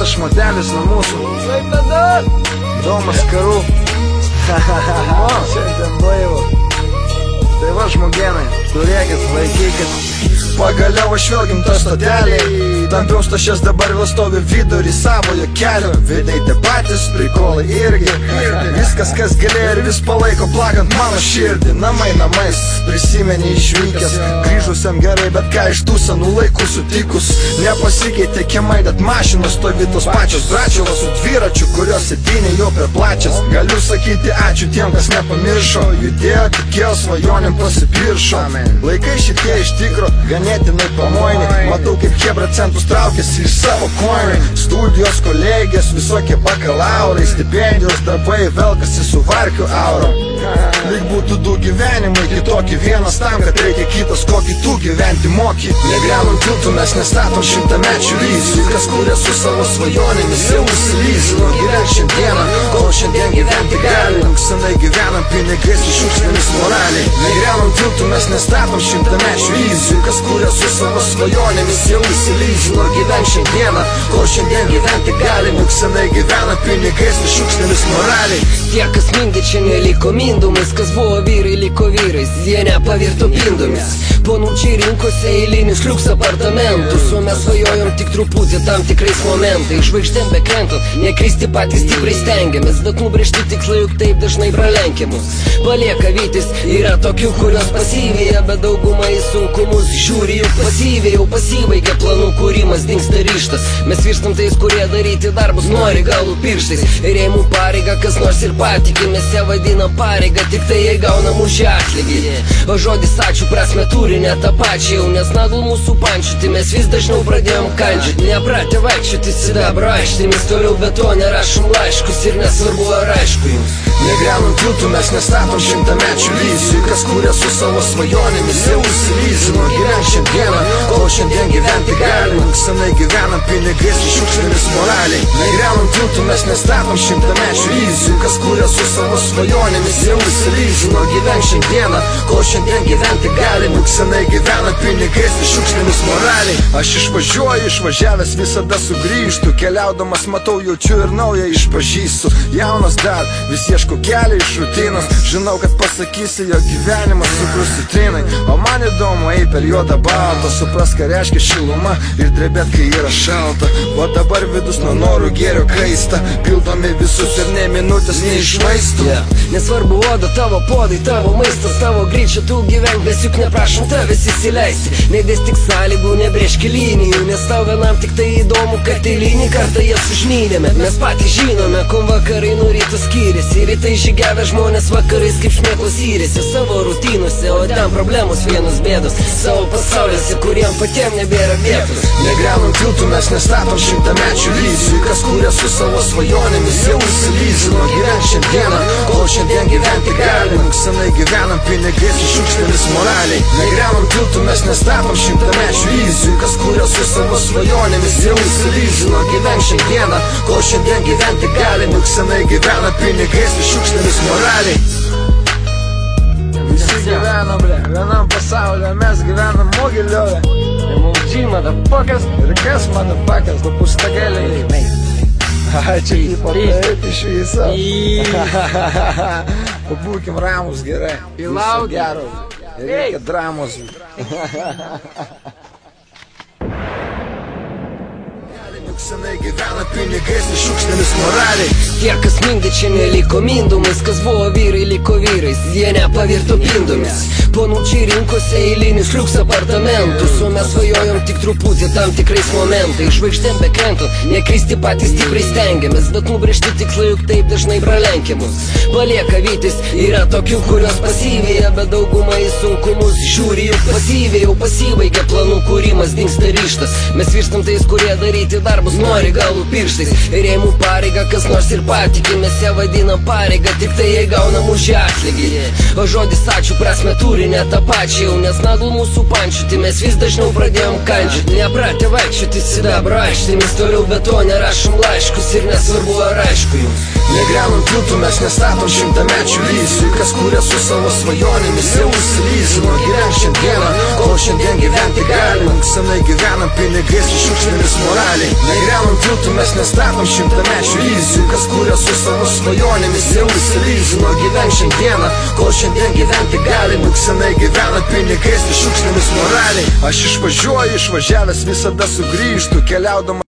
Šitas šmotelis nuo mūsų Domas Karų Šiandien blaivo Tai va žmogenai, turėkit, laikykit Pagaliau aš vėl gimta stoteliai Tampiaus tašės dabar vėl stovi vidurį savojo kelio Veidai tie patys, prikolai irgi Viskas kas galėjo ir vis palaiko plakant mano širdį Namai namais, prisimeni išvykęs Grįžusiam gerai, bet ką iš tų senų laikų sutikus Nepasikeitė kiemai, bet mašinos stovi tos pačios Bračialas su dviračiu, kurios sėdynė jau per plačias Galiu sakyti ačiū tiem, kas nepamiršo Judėjo, tikėjo, svajonėm pasipiršo Laikai šitie iš tikro, ganėtinai pamoini Matau kaip hebra centus traukėsi iš savo koinai Studijos kolegės, visokie bakalaurai Stipendijos darbai velkasi su varkių aurom Lyg būtų du gyvenimai, kitokį vienas tam, kad reikia kitas, kokį tu gyventi moki Negriaunam tiltų, mes nestatom šimtamečių vizijų Kas kūrė su savo svajonėmis, jau užsilizino Gyvenk šiandieną, kol šiandien gyventi gali Senai gyvenam pinigais ir šiukšlėmis moraliai Negriaunam tiltų, mes nestatom šimtamečių vizijų Kas kūrė su savo svajonėmis, jau užsilizino Gyvenk šiandieną, kol šiandien gyventi gali Senai gyvenam pinigais ir šiukšlėmis moraliai Tie, kas mindė, čia neliko mindumais Kas buvo vyrai, liko vyrais, jie nepavirto pindomis Ponučiai rinkosi eilinius liuks apartamentus O mes svajojom tik truputį tam tikrais momentais Žvaigždėm bekrentant, nekristi patys stipriai stengiamės Bet nubrėžti tikslai juk taip dažnai pralenkiamus Palieka vytis, yra tokių, kurios pasyvėja Bet daugumą į sunkumus žiūri juk pasyviai Jau pasibaigia planų kūrimas, dingsta ryžtas Mes virstam tais, kurie daryti darbus nori galų pirštais Ir jei mūsų pareiga kas nors ir patiki Mes ją vadinam pareiga, tik tai jei gaunam už ją atlygį O žodis ačiū prasme turi ne tą pačią Jau nes nagl mūsų pančiuti mes vis dažniau pradėjom kandžiuti Nepratę vaikščioti sidabro aikštėmis Toliau betone rašom laiškus ir nesvarbu ar aišku jums Negriaunam tiltų, mes nestatom šimtamečių vizijų Kas kūrė su savo svajonėmis, jau užsilizino Gyvenk šiandieną, kol šiandien gyventi gali Senai gyvenam pinigais ir šiukšlėmis moraliai Negriaunam tiltų, mes nestatom šimtamečių vizijų Kas kūrė su savo svajonėmis, jau užsilizino Gyvenk šiandieną, kol šiandien gyventi gali Senai gyvenam pinigais ir šiukšlėmis moraliai Aš išvažiuoju, išvažiavęs visada sugrįžtu Keliaudamas matau, jaučiu ir naują išpažįstu Jaunas dar, vis ieško kelią iš rutinos Žinau, kad pasakysi, jo gyvenimas cukrus citrinai O man įdomu, ei per juodą baltą Supras, ką reiškia šiluma ir drebėt, kai yra šalta O dabar vidus nuo norų gėrio kaista Pildomi visus ir ne minutės neišvaistų Nesvarbu oda, tavo podai, tavo maistas, tavo greičia tu gyvenk Mes juk neprašom tavęs įsileisti Neidės tik sąlygų, nebrėžki linijų Nes tau vienam tik tai įdomu, kad eilinį kartą jas užmynėme Mes patys žinome, kom vakarai nuo ryto skiriasi Rytai žygiavę žmonės vakarais kaip šmėklos įrėsi Savo rutinose, o ten problemos vienos bėdos Savo pasauliuose, kuriem patiem nebėra vietos Negriaunam tiltų, mes nestatom šimtamečių vizijų Kas kūrė su savo svajonėmis, jau užsilizino Gyvenk šiandieną, kol šiandien gyventi gali Senai gyvenam pinigais ir šiukšlėmis moraliai Negriaunam tiltų, mes nestatom šimtamečių vizijų Kas kūrė su savo svajonėmis, jau užsilizino Gyvenk šiandieną, kol šiandien gyventi gali Senai gyvenam pinigais ir šiukšlėmis moraliai Visi gyvenam, ble, vienam pasaulyje, mes gyvenam Mogiliove MLG, motherfuckers Ir kas, motherfuckers, du pustagėliai Čia tipo taip iš viso Pabūkim ramus gerai Viso gero Reikia dramos Senai gyvena pinigais ir šiukšlėmis moraliai Tie, kas mindė, čia neliko mindumais Kas buvo vyrai, liko vyrais, jie nepavirto pindomis Ponučiai rinkosi eilinius liuks apartamentus O mes svajojom tik truputį tam tikrais momentais Žvaigždėm bekrentant, nekristi patys stipriai stengiamės Bet nubrėžti tikslai juk taip dažnai pralenkiamus Palieka vytis, yra tokių, kurios pasyvėja Bet daugumą į sunkumus žiūri juk pasyviai Jau pasibaigia planų kūrimas, dingsta ryžtas Mes virstam tais, kurie daryti darbus nori galų pirštais Ir jei mūsų pareiga kas nors ir patiki Mes ją vadinam pareiga, tik tai jei gaunam už ją atlygį O žodis ačiū prasme turi ne tą pačią Jau nes nagl mūsų pančiuti mes vis dažniau pradėjom kandžiuti Nepratę vaikščioti sidabro aikštėmis Toliau betone rašom laiškus ir nesvarbu ar aišku jums Negriaunam tiltų, mes nestatom šimtamečių vizijų Kas kūrė su savo svajonėmis, jau užsilizino Gyvenk šiandieną, kol šiandien gyventi gali Senai gyvenam gyvenam pinigais ir šiukšlėmis moraliai. Negriaunam tiltų, mes nestatom šimtamečių iliuzijų. Kas kuria su savo svajonėmis jau įsilizino. Gyvenk šiandieną, kol šiandien gyventi gali. Būk senai gyvena pinigais ir šiukšlėmis moraliai. Aš išvažiuoju, išvažiavęs visada sugrįžtu, keliaudama